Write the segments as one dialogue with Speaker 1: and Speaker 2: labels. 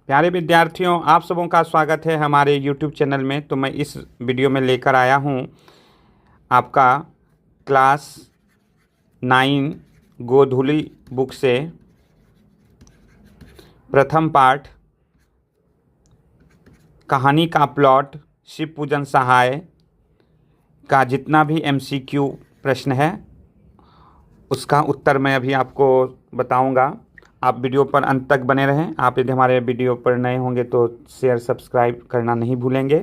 Speaker 1: प्यारे विद्यार्थियों, आप सबों का स्वागत है हमारे YouTube चैनल में। तो मैं इस वीडियो में लेकर आया हूँ आपका क्लास 9 गोधुली बुक से प्रथम पाठ कहानी का प्लॉट शिव पूजन सहाय का जितना भी MCQ प्रश्न है उसका उत्तर मैं अभी आपको बताऊंगा। आप वीडियो पर अंत तक बने रहें। आप यदि हमारे वीडियो पर नए होंगे तो शेयर सब्सक्राइब करना नहीं भूलेंगे।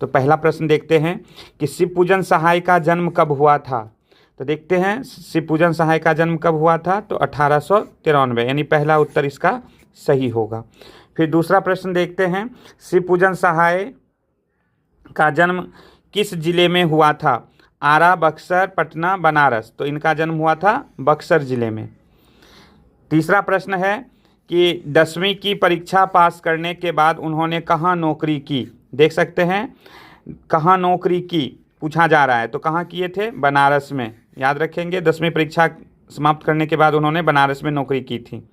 Speaker 1: तो पहला प्रश्न देखते हैं कि शिव पूजन सहाय का जन्म कब हुआ था। तो देखते हैं शिव पूजन सहाय का जन्म कब हुआ था। तो 1893, यानी पहला उत्तर इसका सही होगा। फिर दूसरा प्रश्न देखते हैं, शिव पूजन सहाय का जन्म किस जिले में हुआ था। आरा, बक्सर, पटना, बनारस। तो इनका जन्म हुआ था बक्सर जिले में। तीसरा प्रश्न है कि 10वीं की परीक्षा पास करने के बाद उन्होंने कहाँ नौकरी की। देख सकते हैं कहाँ नौकरी की पूछा जा रहा है। तो कहाँ किए थे, बनारस में। याद रखेंगे 10वीं परीक्षा समाप्त करने के बाद उन्होंने बनारस में नौकरी की थी।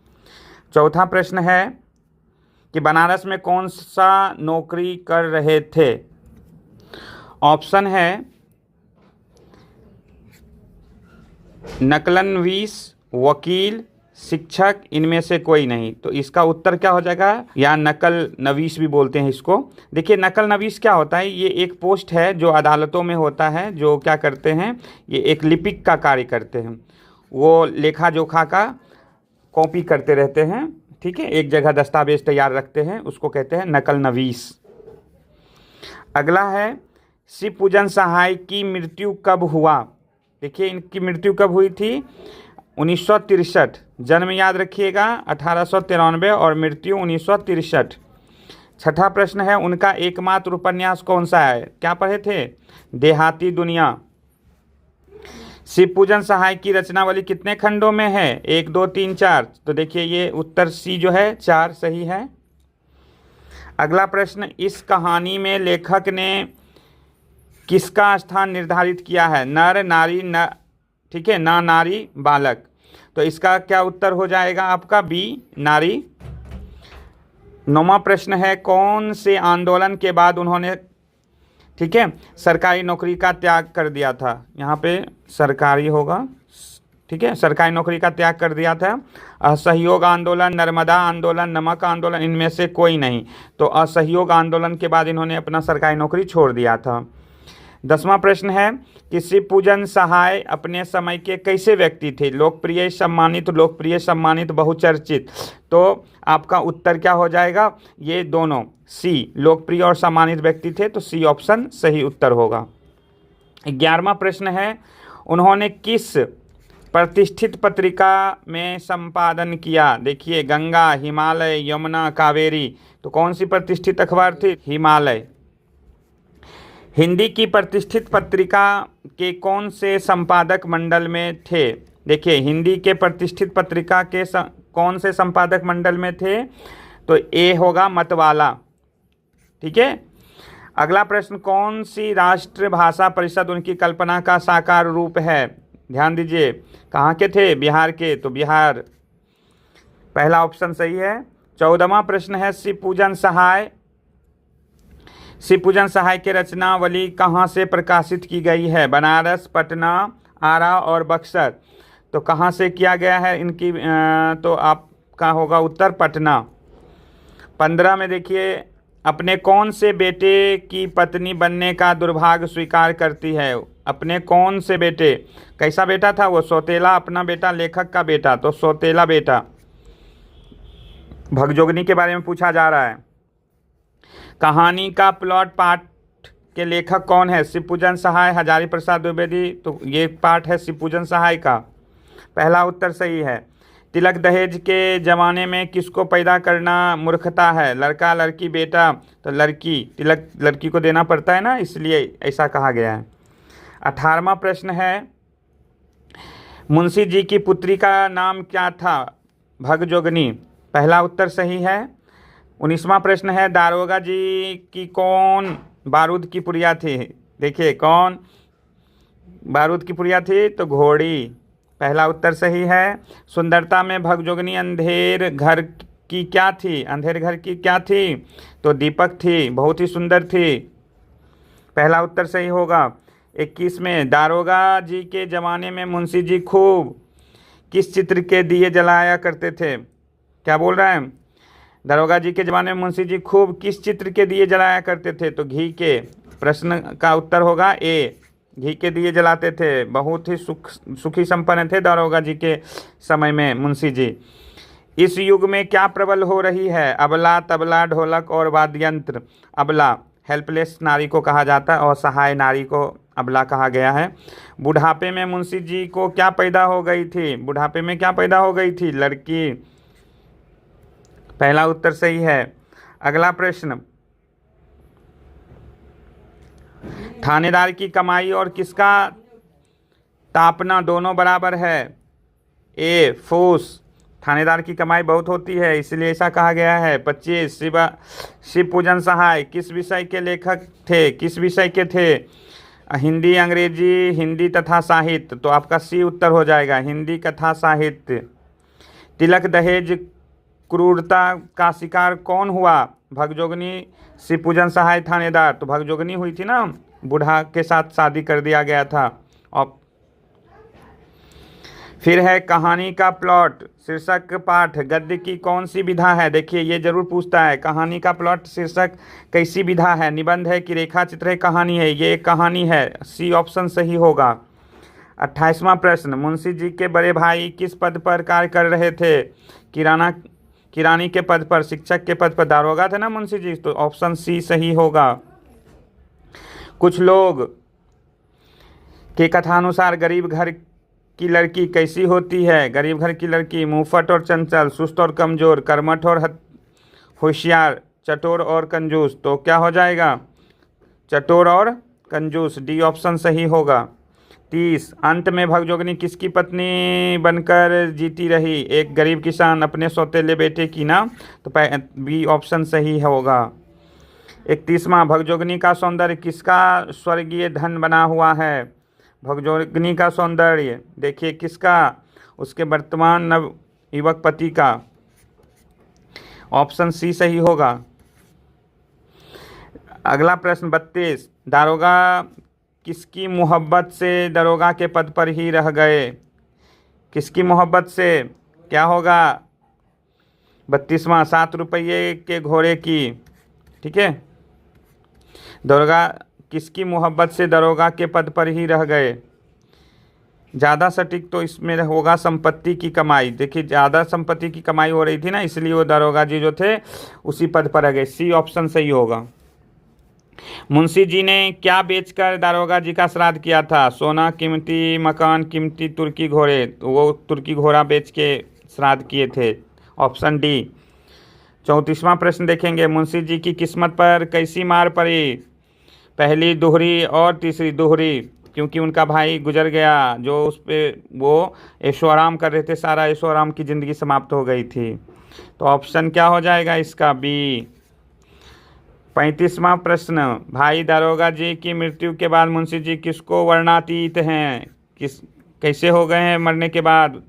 Speaker 1: चौथा प्रश्न है कि बनारस में कौन सा नौकरी कर रहे थे। ऑप्शन है नकलनवीस, वकील, शिक्षक, इनमें से कोई नहीं। तो इसका उत्तर क्या हो जाएगा, या नकल नवीस भी बोलते हैं इसको। देखिए नकल नवीस क्या होता है, ये एक पोस्ट है जो अदालतों में होता है, जो क्या करते हैं, ये एक लिपिक का कार्य करते हैं। वो लेखा जोखा का कॉपी करते रहते हैं, ठीक है, एक जगह दस्तावेज तैयार रखते हैं, उसको कहते हैं नकल नवीस। अगला है शिव पूजन सहाय की मृत्यु कब हुआ। देखिए इनकी मृत्यु कब हुई थी, 1963। जन्म याद रखिएगा 1893 और मृत्यु 1963। छठा प्रश्न है, उनका एकमात्र उपन्यास कौन सा है। क्या पढ़े थे, देहाती दुनिया। शिव पूजन सहाय की रचनावली कितने खंडों में है, 1, 2, 3, 4। तो देखिए ये उत्तर सी जो है 4 सही है। अगला प्रश्न, इस कहानी में लेखक ने किसका स्थान निर्धारित किया है। नर, नारी, न, ठीक है, ना, नारी, बालक। तो इसका क्या उत्तर हो जाएगा आपका बी, नारी। 9वां प्रश्न है, कौन से आंदोलन के बाद उन्होंने, ठीक है, सरकारी नौकरी का त्याग कर दिया था। यहाँ पे सरकारी होगा, ठीक है, सरकारी नौकरी का त्याग कर दिया था। असहयोग आंदोलन, नर्मदा आंदोलन, नमक आंदोलन, इनमें से कोई नहीं। तो असहयोग आंदोलन के बाद इन्होंने अपना सरकारी नौकरी छोड़ दिया था। 10वां प्रश्न है कि शिव पूजन सहाय अपने समय के कैसे व्यक्ति थे। लोकप्रिय, सम्मानित, बहुचर्चित। तो आपका उत्तर क्या हो जाएगा, ये दोनों, सी, लोकप्रिय और सम्मानित व्यक्ति थे। तो सी ऑप्शन सही उत्तर होगा। 11वां प्रश्न है, उन्होंने किस प्रतिष्ठित पत्रिका में संपादन किया। देखिए गंगा, हिमालय, यमुना, कावेरी। तो कौन सी प्रतिष्ठित अखबार थी, हिमालय। हिंदी की प्रतिष्ठित पत्रिका के कौन से संपादक मंडल में थे। देखिए हिंदी के प्रतिष्ठित पत्रिका के कौन से संपादक मंडल में थे। तो ए होगा मतवाला, ठीक है। अगला प्रश्न, कौन सी राष्ट्रभाषा परिषद उनकी कल्पना का साकार रूप है। ध्यान दीजिए कहाँ के थे, बिहार के। तो बिहार पहला ऑप्शन सही है। 14वां प्रश्न है, शिव पूजन सहाय की रचनावली कहाँ से प्रकाशित की गई है। बनारस, पटना, आरा और बक्सर। तो कहाँ से किया गया है इनकी, तो आपका होगा उत्तर पटना। 15 में देखिए, अपने कौन से बेटे की पत्नी बनने का दुर्भाग्य स्वीकार करती है। अपने कौन से बेटे, कैसा बेटा था वो, सौतेला अपना बेटा, लेखक का बेटा। तो सौतेला बेटा। भगजोगनी के बारे में पूछा जा रहा है। कहानी का प्लॉट पाठ के लेखक कौन है। शिव पूजन सहाय, हजारी प्रसाद द्विवेदी। तो ये पाठ है शिव पूजन सहाय का। पहला उत्तर सही है। तिलक दहेज के ज़माने में किसको पैदा करना मूर्खता है। लड़का, लड़की, बेटा। तो लड़की, तिलक लड़की को देना पड़ता है ना, इसलिए ऐसा कहा गया है। 18वां प्रश्न है, मुंशी जी की पुत्री का नाम क्या था। भगजोगनी। पहला उत्तर सही है। 19वां प्रश्न है, दारोगा जी की कौन बारूद की पुड़िया थी। देखिए कौन बारूद की पुड़िया थी, तो घोड़ी। पहला उत्तर सही है। सुंदरता में भगजोगनी अंधेर घर की क्या थी? अंधेरे घर की क्या थी? तो दीपक थी, बहुत ही सुंदर थी। पहला उत्तर सही होगा। 21 में दारोगा जी के ज़माने में मुंशी जी खूब किस चित्र के दिए जलाया करते थे? क्या बोल रहे हैं? दारोगा जी के ज़माने में मुंशी जी खूब किस चित्र के दिए जलाया करते थे? तो घी के। प्रश्न का उत्तर होगा ए, घी के दिए जलाते थे। बहुत ही सुखी संपन्न थे दारोगा जी के समय में मुंशी जी। इस युग में क्या प्रबल हो रही है? अबला, तबला, ढोलक और वाद्य यंत्र। अबला हेल्पलेस नारी को कहा जाता है, और सहाय नारी को अबला कहा गया है। बुढ़ापे में मुंशी जी को क्या पैदा हो गई थी? बुढ़ापे में क्या पैदा हो गई थी? लड़की। पहला उत्तर सही है। अगला प्रश्न, थानेदार की कमाई और किसका तापना दोनों बराबर है? ए, फूस। थानेदार की कमाई बहुत होती है, इसलिए ऐसा कहा गया है। 25 शिव पूजन सहाय किस विषय के लेखक थे? किस विषय के थे? हिंदी, अंग्रेजी, हिंदी तथा साहित्य। तो आपका सी उत्तर हो जाएगा, हिंदी तथा साहित्य। तिलक, दहेज, क्रूरता का शिकार कौन हुआ? भगजोगनी, शिव पूजन सहाय, थानेदार। तो भगजोगनी हुई थी ना, बूढ़ा के साथ शादी कर दिया गया था। और फिर है कहानी का प्लॉट शीर्षक पाठ गद्य की कौन सी विधा है? देखिए ये जरूर पूछता है, कहानी का प्लॉट शीर्षक कैसी विधा है? निबंध है कि रेखा चित्र है, कहानी है? ये एक कहानी है, सी ऑप्शन सही होगा। 28वां प्रश्न, मुंशी जी के बड़े भाई किस पद पर कार्य कर रहे थे? किरानी के पद पर, शिक्षक के पद पर। दारोगा थे ना मुंशी जी, तो ऑप्शन सी सही होगा। कुछ लोग के कथानुसार गरीब घर की लड़की कैसी होती है? गरीब घर की लड़की मुंहफट और चंचल, सुस्त और कमजोर, कर्मठ और होशियार, चटोर और कंजूस। तो क्या हो जाएगा? चटोर और कंजूस, डी ऑप्शन सही होगा। 30, अंत में भगजोगनी किसकी पत्नी बनकर जीती रही? एक गरीब किसान अपने सौतेले बेटे की ना, तो बी ऑप्शन सही होगा। 31वां, भगजोगनी का सौंदर्य किसका स्वर्गीय धन बना हुआ है? भगजोगनी का सौंदर्य देखिए किसका? उसके वर्तमान नव युवक पति का। ऑप्शन सी सही होगा। अगला प्रश्न 32, दारोगा किसकी मोहब्बत से दरोगा के पद पर ही रह गए? किसकी मोहब्बत से? क्या होगा? 32वां, 7 रुपये के घोड़े की। ठीक है, दरोगा किसकी मोहब्बत से दरोगा के पद पर ही रह गए? ज़्यादा सटीक तो इसमें होगा संपत्ति की कमाई। देखिए ज़्यादा संपत्ति की कमाई हो रही थी ना, इसलिए वो दरोगा जी जो थे उसी पद पर रह गए। सी ऑप्शन सही होगा। मुंशी जी ने क्या बेचकर दारोगा जी का श्राद्ध किया था? सोना, कीमती मकान, कीमती तुर्की घोड़े। तो वो तुर्की घोड़ा बेच के श्राद्ध किए थे। Option D. 34वां प्रश्न देखेंगे, मुंशी जी की किस्मत पर कैसी मार पड़ी? पहली दोहरी और तीसरी दोहरी, क्योंकि उनका भाई गुजर गया जो उस पर वो ऐशो आराम कर रहे थे, सारा ऐशो आराम की ज़िंदगी समाप्त हो गई थी। तो ऑप्शन क्या हो जाएगा इसका? बी। 35वां प्रश्न, भाई दारोगा जी की मृत्यु के बाद मुंशी जी किसको वर्णातीत हैं? कैसे हो गए हैं मरने के बाद?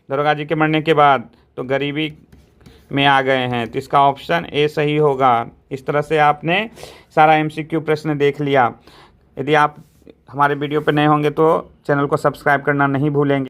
Speaker 1: दारोगा जी के मरने के बाद तो गरीबी में आ गए हैं। तो इसका ऑप्शन ए सही होगा। इस तरह से आपने सारा MCQ प्रश्न देख लिया। यदि आप हमारे वीडियो पर नए होंगे तो चैनल को सब्सक्राइब करना नहीं भूलेंगे।